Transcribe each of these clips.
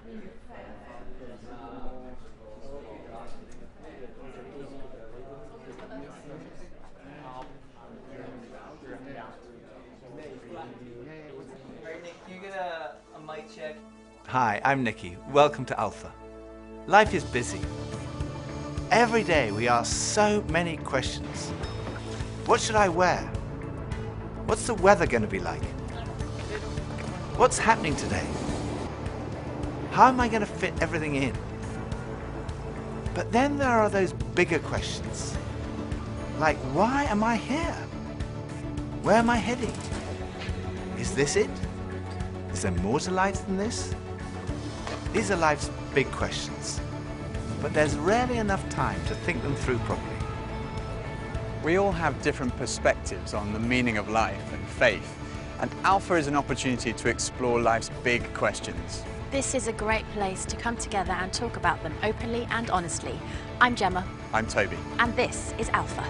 Alright, Nick, can you get a mic check? Hi, I'm Nicky. Welcome to Alpha. Life is busy. Every day we ask so many questions. What should I wear? What's the weather going to be like? What's happening today? How am I going to fit everything in? But then there are those bigger questions. Like, why am I here? Where am I heading? Is this it? Is there more to life than this? These are life's big questions, but there's rarely enough time to think them through properly. We all have different perspectives on the meaning of life and faith, and Alpha is an opportunity to explore life's big questions. This is a great place to come together and talk about them openly and honestly. I'm Gemma. I'm Toby. And this is Alpha.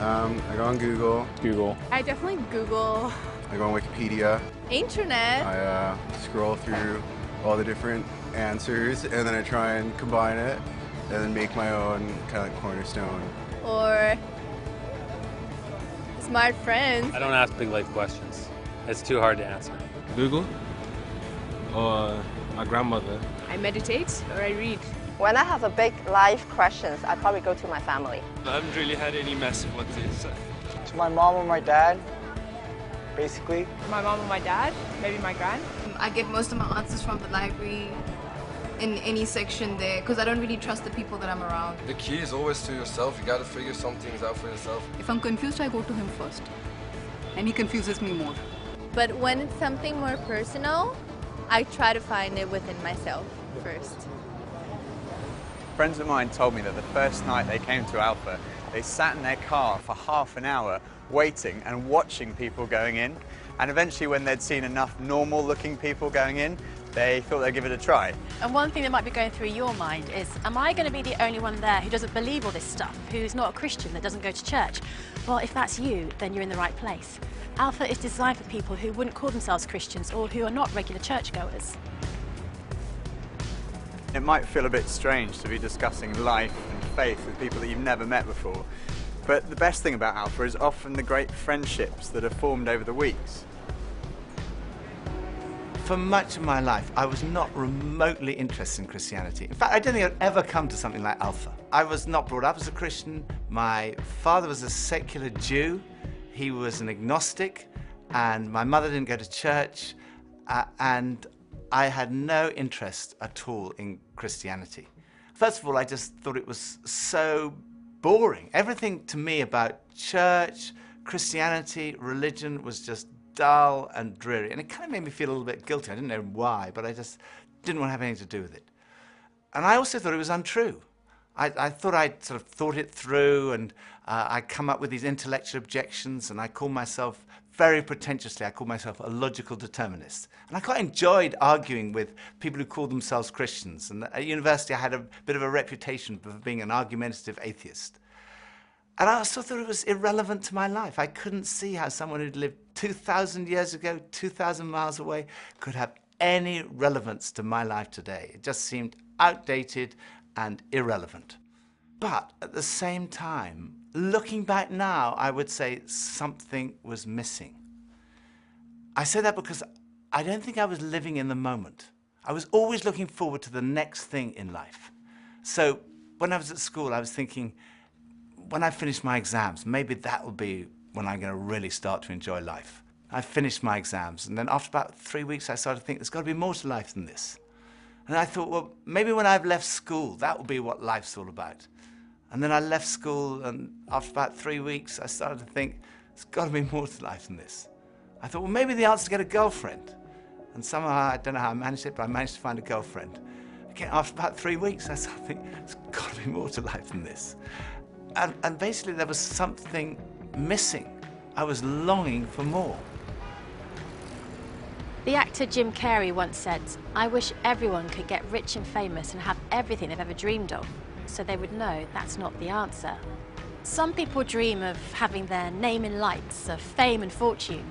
I go on Google. I definitely Google. I go on Wikipedia. Internet. I scroll through all the different answers, and then I try and combine it, and then make my own kind of like cornerstone. Or smart friends. I don't ask big life questions. It's too hard to answer. Google or my grandmother. I meditate or I read. When I have a big life questions, I probably go to my family. I haven't really had any massive ones yet. To my mom or my dad, basically. My mom and my dad, maybe my grand. I get most of my answers from the library in any section there because I don't really trust the people that I'm around. The key is always to yourself. You got to figure some things out for yourself. If I'm confused, I go to him first, and he confuses me more. But when it's something more personal, I try to find it within myself first. Friends of mine told me that the first night they came to Alpha, they sat in their car for half an hour waiting and watching people going in, and eventually when they'd seen enough normal-looking people going in, they thought they'd give it a try. And one thing that might be going through your mind is, am I going to be the only one there who doesn't believe all this stuff, who's not a Christian, that doesn't go to church? Well, if that's you, then you're in the right place. Alpha is designed for people who wouldn't call themselves Christians or who are not regular churchgoers. It might feel a bit strange to be discussing life and faith with people that you've never met before, but the best thing about Alpha is often the great friendships that are formed over the weeks. For much of my life, I was not remotely interested in Christianity. In fact, I don't think I'd ever come to something like Alpha. I was not brought up as a Christian. My father was a secular Jew. He was an agnostic, and my mother didn't go to church, and I had no interest at all in Christianity. First of all, I just thought it was so boring. Everything to me about church, Christianity, religion was just dull and dreary. And it kind of made me feel a little bit guilty. I didn't know why, but I just didn't want to have anything to do with it. And I also thought it was untrue. I thought I'd sort of thought it through, and I'd come up with these intellectual objections, and I called myself, very pretentiously, I called myself a logical determinist. And I quite enjoyed arguing with people who called themselves Christians. And at university, I had a bit of a reputation for being an argumentative atheist. And I also thought it was irrelevant to my life. I couldn't see how someone who'd lived 2,000 years ago, 2,000 miles away, could have any relevance to my life today. It just seemed outdated and irrelevant. But at the same time, looking back now, I would say something was missing. I say that because I don't think I was living in the moment. I was always looking forward to the next thing in life. So when I was at school, I was thinking, when I finish my exams, maybe that will be when I'm going to really start to enjoy life. I finished my exams, and then after about 3 weeks, I started to think there's got to be more to life than this. And I thought, well, maybe when I've left school, that will be what life's all about. And then I left school, and after about 3 weeks, I started to think, there's got to be more to life than this. I thought, well, maybe the answer is to get a girlfriend. And somehow, I don't know how I managed it, but I managed to find a girlfriend. Again, after about 3 weeks, I started to think, there's got to be more to life than this. And basically, there was something missing. I was longing for more. The actor Jim Carrey once said, "I wish everyone could get rich and famous and have everything they've ever dreamed of, so they would know that's not the answer." Some people dream of having their name in lights, of fame and fortune.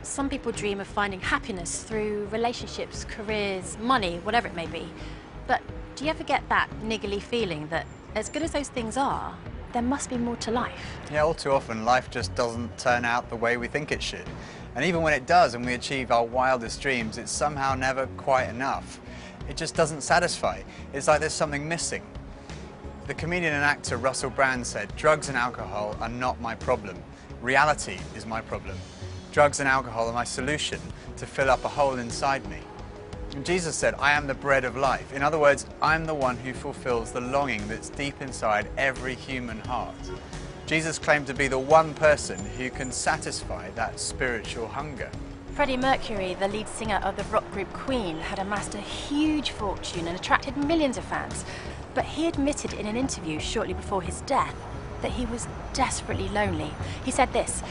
Some people dream of finding happiness through relationships, careers, money, whatever it may be. But do you ever get that niggly feeling that as good as those things are, there must be more to life? Yeah, all too often life just doesn't turn out the way we think it should. And even when it does and we achieve our wildest dreams, it's somehow never quite enough. It just doesn't satisfy. It's like there's something missing. The comedian and actor Russell Brand said, "Drugs and alcohol are not my problem. Reality is my problem. Drugs and alcohol are my solution to fill up a hole inside me." And Jesus said, "I am the bread of life." In other words, I'm the one who fulfills the longing that's deep inside every human heart. Jesus claimed to be the one person who can satisfy that spiritual hunger. Freddie Mercury, the lead singer of the rock group Queen, had amassed a huge fortune and attracted millions of fans. But he admitted in an interview shortly before his death that he was desperately lonely. He said this,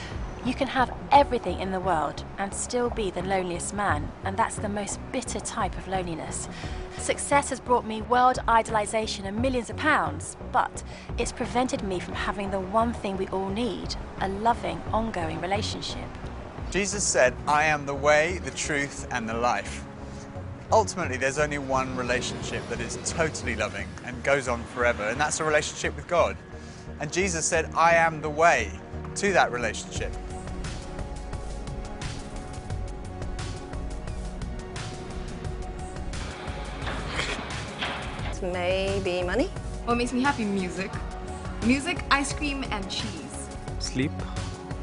"You can have everything in the world and still be the loneliest man, and that's the most bitter type of loneliness. Success has brought me world idolization and millions of pounds, but it's prevented me from having the one thing we all need, a loving, ongoing relationship." Jesus said, "I am the way, the truth, and the life." Ultimately, there's only one relationship that is totally loving and goes on forever, and that's a relationship with God. And Jesus said, "I am the way to that relationship." Maybe money? What makes me happy? Music. Music, ice cream, and cheese. Sleep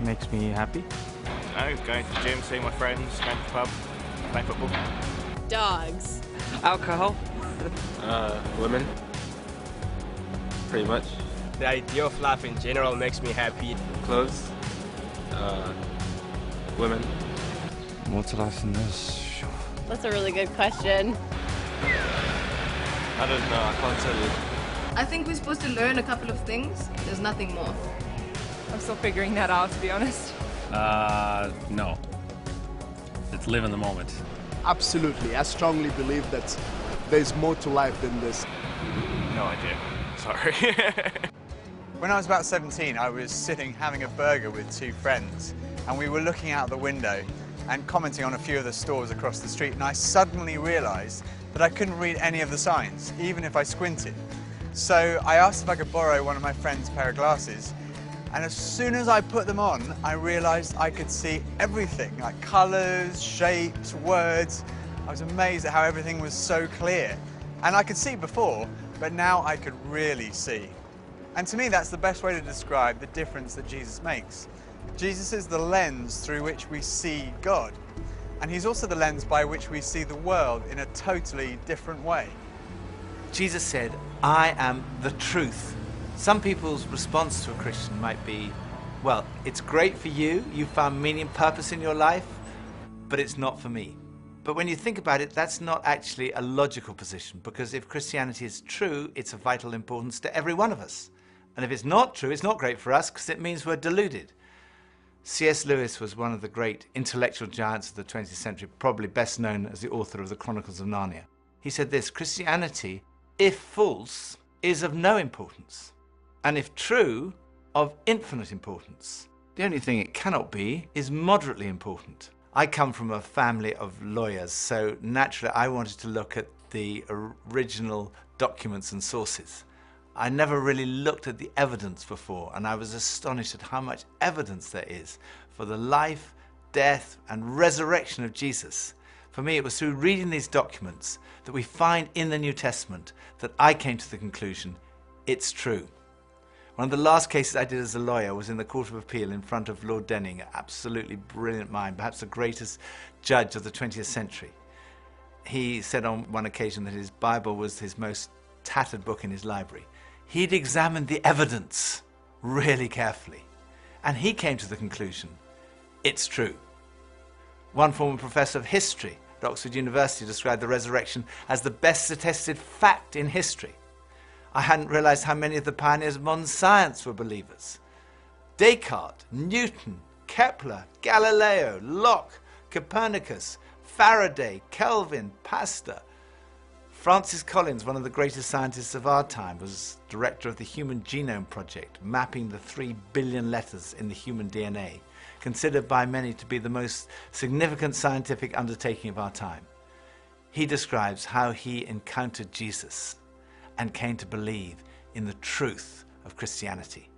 makes me happy. Going to the gym, seeing my friends, going to the pub, playing football. Dogs. Alcohol. Women. Pretty much. The idea of life in general makes me happy. Clothes. Women. More to life than this? That's a really good question. I don't know, I can't tell you. I think we're supposed to learn a couple of things. There's nothing more. I'm still figuring that out, to be honest. No. Let's live in the moment. Absolutely. I strongly believe that there's more to life than this. No idea. Sorry. When I was about 17, I was sitting having a burger with two friends, and we were looking out the window and commenting on a few of the stores across the street, and I suddenly realized that I couldn't read any of the signs, even if I squinted. So I asked if I could borrow one of my friend's pair of glasses, and as soon as I put them on, I realized I could see everything, like colors, shapes, words. I was amazed at how everything was so clear. And I could see before, but now I could really see. And to me, that's the best way to describe the difference that Jesus makes. Jesus is the lens through which we see God. And he's also the lens by which we see the world in a totally different way. Jesus said, "I am the truth." Some people's response to a Christian might be, well, it's great for you, you found meaning and purpose in your life, but it's not for me. But when you think about it, that's not actually a logical position, because if Christianity is true, it's of vital importance to every one of us. And if it's not true, it's not great for us, because it means we're deluded. C.S. Lewis was one of the great intellectual giants of the 20th century, probably best known as the author of the Chronicles of Narnia. He said this, "Christianity, if false, is of no importance, and if true, of infinite importance. The only thing it cannot be is moderately important." I come from a family of lawyers, so naturally I wanted to look at the original documents and sources. I never really looked at the evidence before, and I was astonished at how much evidence there is for the life, death, and resurrection of Jesus. For me, it was through reading these documents that we find in the New Testament that I came to the conclusion, it's true. One of the last cases I did as a lawyer was in the Court of Appeal in front of Lord Denning, an absolutely brilliant mind, perhaps the greatest judge of the 20th century. He said on one occasion that his Bible was his most tattered book in his library. He'd examined the evidence really carefully, and he came to the conclusion, it's true. One former professor of history at Oxford University described the resurrection as the best attested fact in history. I hadn't realized how many of the pioneers of modern science were believers. Descartes, Newton, Kepler, Galileo, Locke, Copernicus, Faraday, Kelvin, Pasteur, Francis Collins, one of the greatest scientists of our time, was director of the Human Genome Project, mapping the 3 billion letters in the human DNA, considered by many to be the most significant scientific undertaking of our time. He describes how he encountered Jesus and came to believe in the truth of Christianity.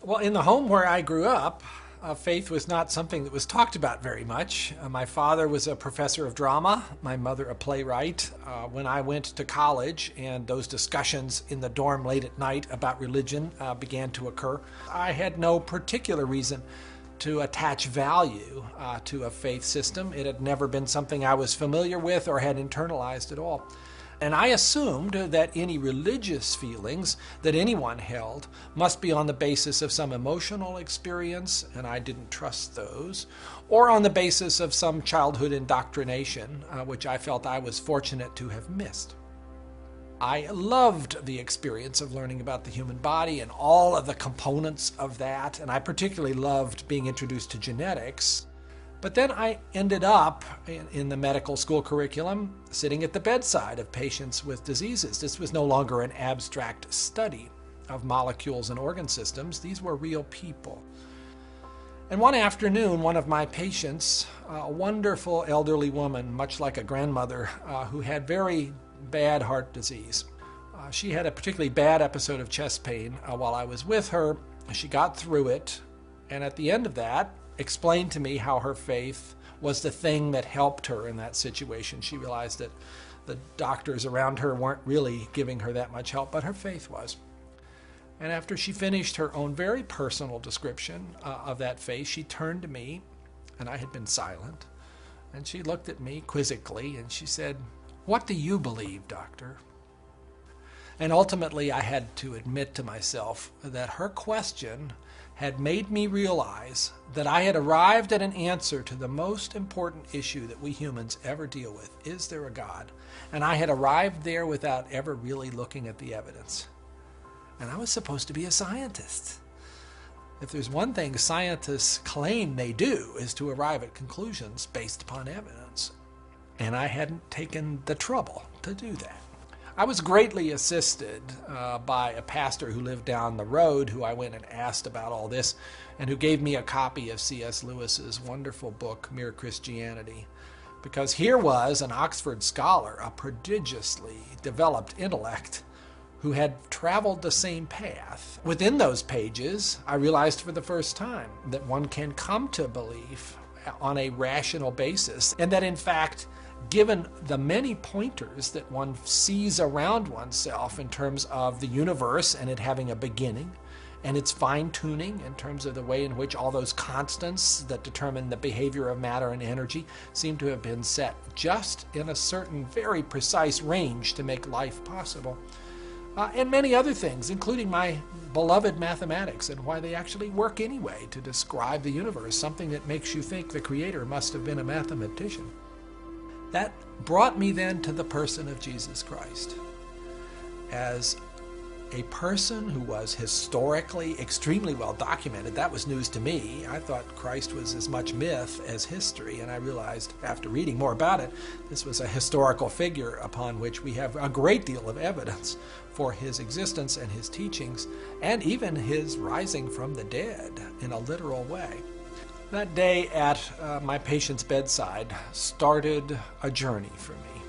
Well, in the home where I grew up, faith was not something that was talked about very much. My father was a professor of drama, my mother a playwright. When I went to college and those discussions in the dorm late at night about religion began to occur, I had no particular reason to attach value to a faith system. It had never been something I was familiar with or had internalized at all. And I assumed that any religious feelings that anyone held must be on the basis of some emotional experience, and I didn't trust those, or on the basis of some childhood indoctrination, which I felt I was fortunate to have missed. I loved the experience of learning about the human body and all of the components of that, and I particularly loved being introduced to genetics. But then I ended up in the medical school curriculum sitting at the bedside of patients with diseases. This was no longer an abstract study of molecules and organ systems. These were real people. And one afternoon, one of my patients, a wonderful elderly woman, much like a grandmother, who had very bad heart disease. She had a particularly bad episode of chest pain while I was with her. She got through it, and at the end of that, explained to me how her faith was the thing that helped her in that situation. She realized that the doctors around her weren't really giving her that much help, but her faith was. And after she finished her own very personal description of that faith, she turned to me, and I had been silent, and she looked at me quizzically, and she said, "What do you believe, doctor?" And ultimately, I had to admit to myself that her question had made me realize that I had arrived at an answer to the most important issue that we humans ever deal with. Is there a God? And I had arrived there without ever really looking at the evidence. And I was supposed to be a scientist. If there's one thing scientists claim they do is to arrive at conclusions based upon evidence. And I hadn't taken the trouble to do that. I was greatly assisted by a pastor who lived down the road, who I went and asked about all this, and who gave me a copy of C.S. Lewis's wonderful book, Mere Christianity. Because here was an Oxford scholar, a prodigiously developed intellect, who had traveled the same path. Within those pages, I realized for the first time that one can come to belief on a rational basis, and that in fact, given the many pointers that one sees around oneself in terms of the universe and it having a beginning, and its fine-tuning in terms of the way in which all those constants that determine the behavior of matter and energy seem to have been set just in a certain very precise range to make life possible. And many other things, including my beloved mathematics and why they actually work anyway to describe the universe, something that makes you think the Creator must have been a mathematician. That brought me then to the person of Jesus Christ as a person who was historically extremely well documented. That was news to me. I thought Christ was as much myth as history, and I realized after reading more about it, this was a historical figure upon which we have a great deal of evidence for his existence and his teachings, and even his rising from the dead in a literal way. That day at my patient's bedside started a journey for me,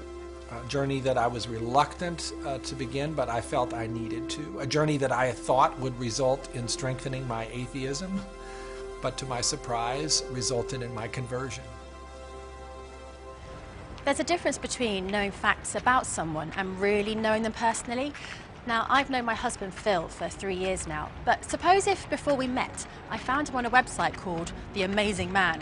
a journey that I was reluctant to begin, but I felt I needed to, a journey that I thought would result in strengthening my atheism, but to my surprise, resulted in my conversion. There's a difference between knowing facts about someone and really knowing them personally. Now, I've known my husband Phil for 3 years now, but suppose if before we met, I found him on a website called The Amazing Man.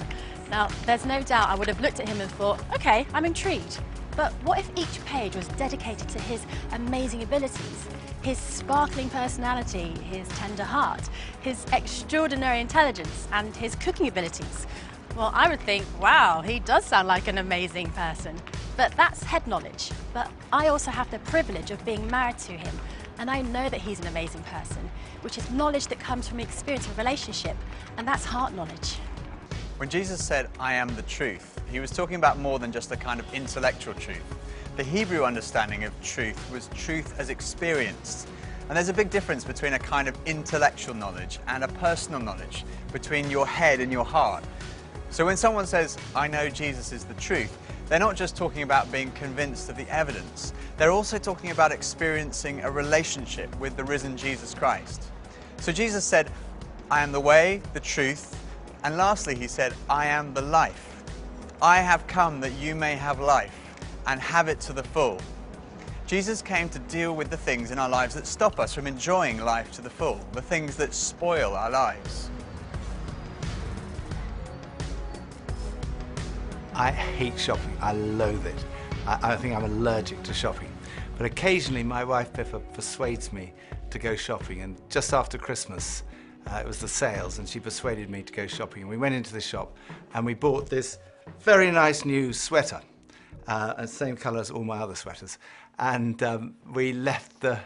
Now, there's no doubt I would have looked at him and thought, okay, I'm intrigued. But what if each page was dedicated to his amazing abilities, his sparkling personality, his tender heart, his extraordinary intelligence, and his cooking abilities? Well, I would think, wow, he does sound like an amazing person. But that's head knowledge. But I also have the privilege of being married to him, and I know that he's an amazing person, which is knowledge that comes from experience of a relationship, and that's heart knowledge. When Jesus said, "I am the truth," he was talking about more than just a kind of intellectual truth, The Hebrew understanding of truth was truth as experienced. And there's a big difference between a kind of intellectual knowledge and a personal knowledge, between your head and your heart. So when someone says, I know Jesus is the truth, they're not just talking about being convinced of the evidence, they're also talking about experiencing a relationship with the risen Jesus Christ. So Jesus said, I am the way, the truth, and lastly he said, I am the life. I have come that you may have life and have it to the full. Jesus came to deal with the things in our lives that stop us from enjoying life to the full, the things that spoil our lives. I hate shopping. I loathe it. I think I'm allergic to shopping. But occasionally my wife Pippa persuades me to go shopping, and just after Christmas it was the sales and she persuaded me to go shopping, and we went into the shop and we bought this very nice new sweater, same colour as all my other sweaters, and we left the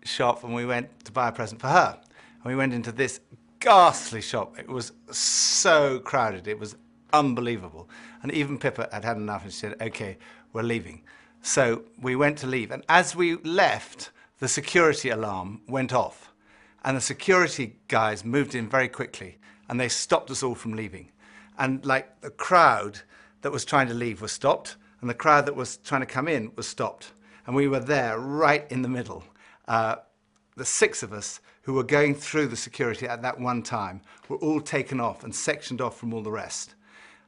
shop and we went to buy a present for her, and we went into this ghastly shop. It was so crowded, it was unbelievable, and even Pippa had had enough and she said, okay, we're leaving. So we went to leave, and as we left, the security alarm went off, and the security guys moved in very quickly and they stopped us all from leaving. And like the crowd that was trying to leave was stopped, and the crowd that was trying to come in was stopped, and we were there right in the middle. The 6 of us who were going through the security at that one time were all taken off and sectioned off from all the rest,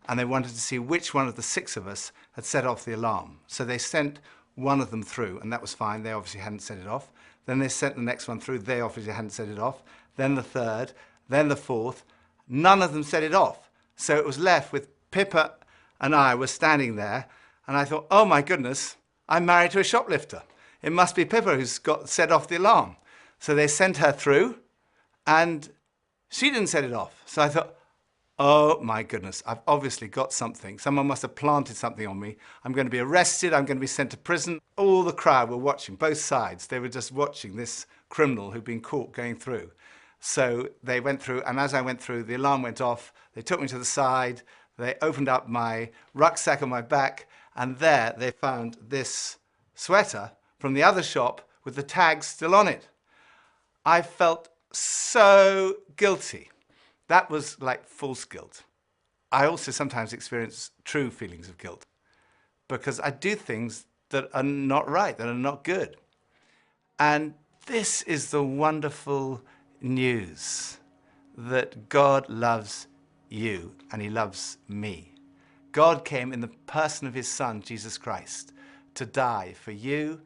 and they wanted to see which one of the 6 of us had set off the alarm. So they sent one of them through, and that was fine. They obviously hadn't set it off. Then they sent the next one through. They obviously hadn't set it off. Then the 3rd, then the 4th. None of them set it off. So it was left with Pippa and I were standing there, and I thought, oh my goodness, I'm married to a shoplifter. It must be Pippa who's got set off the alarm. So they sent her through, and she didn't set it off. So I thought, oh my goodness, I've obviously got something. Someone must have planted something on me. I'm going to be arrested, I'm going to be sent to prison. All the crowd were watching, both sides. They were just watching this criminal who'd been caught going through. So they went through, and as I went through, the alarm went off. They took me to the side. They opened up my rucksack on my back, and there they found this sweater from the other shop with the tags still on it. I felt so guilty. That was like false guilt. I also sometimes experience true feelings of guilt because I do things that are not right, that are not good. And this is the wonderful news, that God loves you and he loves me. God came in the person of his Son, Jesus Christ, to die for you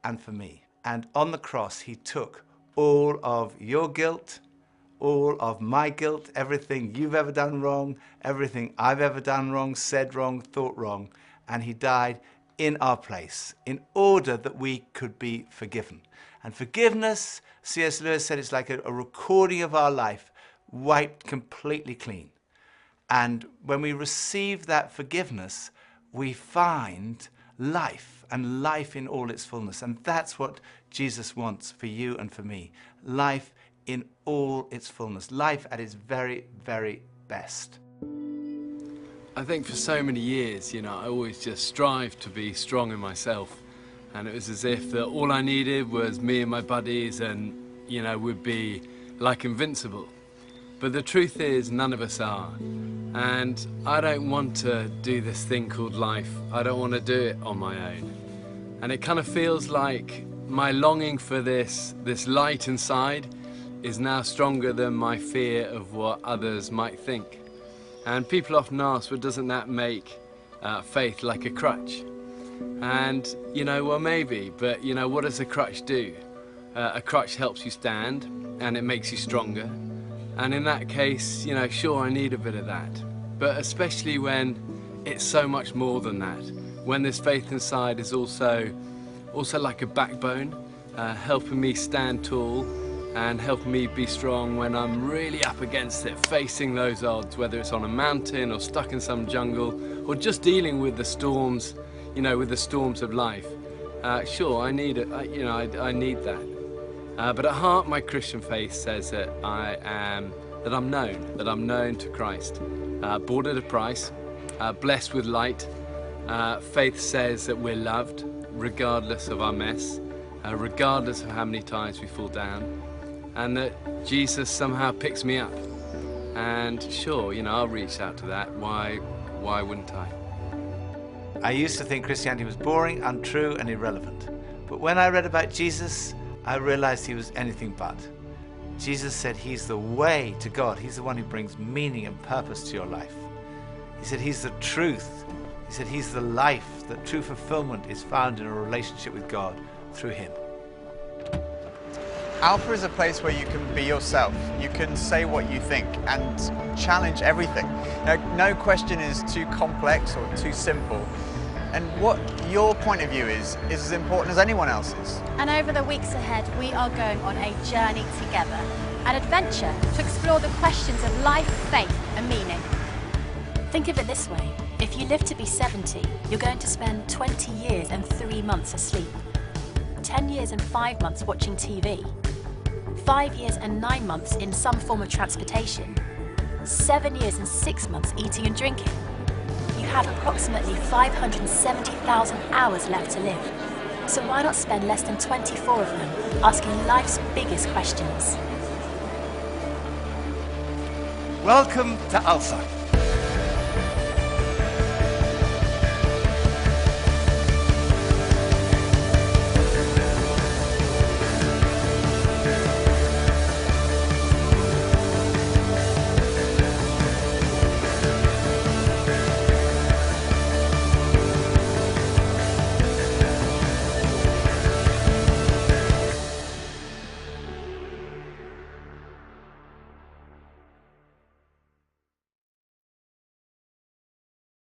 and for me. And on the cross, he took all of your guilt, all of my guilt, everything you've ever done wrong, everything I've ever done wrong, said wrong, thought wrong, and he died in our place in order that we could be forgiven. And forgiveness, C.S. Lewis said, it's like a recording of our life wiped completely clean. And when we receive that forgiveness, we find life, and life in all its fullness. And that's what Jesus wants for you and for me. Life in all its fullness. Life at its very, very best. I think for so many years, I always just strived to be strong in myself. And it was as if that all I needed was me and my buddies and, we'd be like invincible. But the truth is, none of us are. And I don't want to do this thing called life. I don't want to do it on my own. And it kind of feels like my longing for this light inside is now stronger than my fear of what others might think. And people often ask, well, doesn't that make faith like a crutch? And, well, maybe, but, what does a crutch do? A crutch helps you stand, and it makes you stronger. And in that case, sure, I need a bit of that. But especially when it's so much more than that. When this faith inside is also like a backbone, helping me stand tall and helping me be strong when I'm really up against it, facing those odds, whether it's on a mountain or stuck in some jungle or just dealing with the storms, with the storms of life. Sure, I need it, I need that. But at heart, my Christian faith says that I'm known to Christ, bought at a price, blessed with light, Faith says that we're loved regardless of our mess, regardless of how many times we fall down, and that Jesus somehow picks me up. And sure, you know, I'll reach out to that. Why wouldn't I? I used to think Christianity was boring, untrue, and irrelevant. But when I read about Jesus, I realized he was anything but. Jesus said he's the way to God. He's the one who brings meaning and purpose to your life. He said he's the truth. He said he's the life, that true fulfillment is found in a relationship with God through him. Alpha is a place where you can be yourself. You can say what you think and challenge everything. No question is too complex or too simple. And what your point of view is as important as anyone else's. And over the weeks ahead, we are going on a journey together, an adventure to explore the questions of life, faith and meaning. Think of it this way. If you live to be 70, you're going to spend 20 years and 3 months asleep, 10 years and 5 months watching TV, 5 years and 9 months in some form of transportation, 7 years and 6 months eating and drinking. You have approximately 570,000 hours left to live. So why not spend less than 24 of them asking life's biggest questions? Welcome to Alpha.